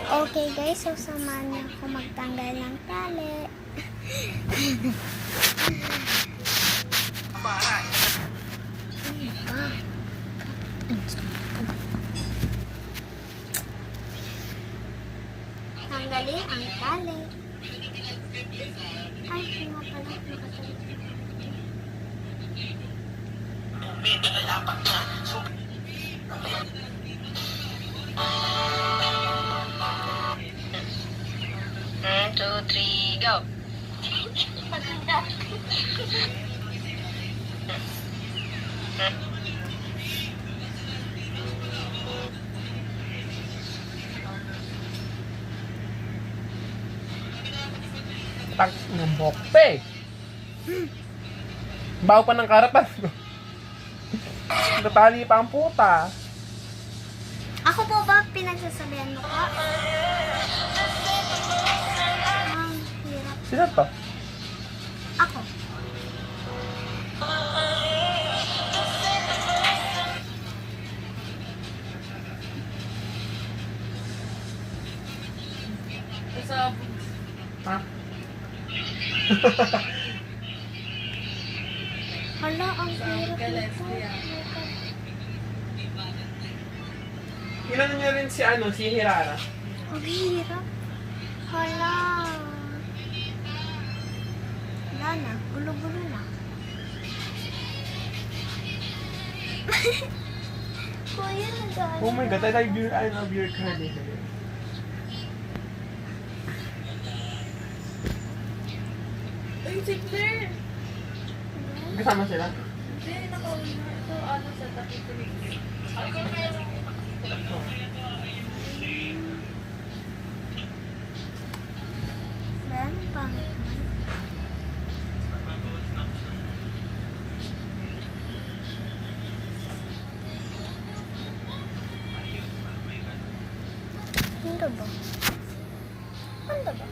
Okay guys, so samahan niyo ako magtanggal ng tali. Tanggalin ang tali. Ay, nga pala, nakatali. One, two, three, go. Tak ng bokpe. Bago pa ng karapan. Natali pa ang puta. Ako po ba pinagsasabihan mo ko? Ang hirap. Sino to? Ako. Ha? Hala, ang hirap nito. Inano niya rin si si Hirara. Ang hirap. Hala. Wala na. Gulo-gulo na. Kuya, nag-ano? Oh my god, I love your card. Ay, sigler! Kasama sila? Hindi, nakauna. Ito, ano, sa takikinig. Ben, pangit man. Ano ba? Ano ba?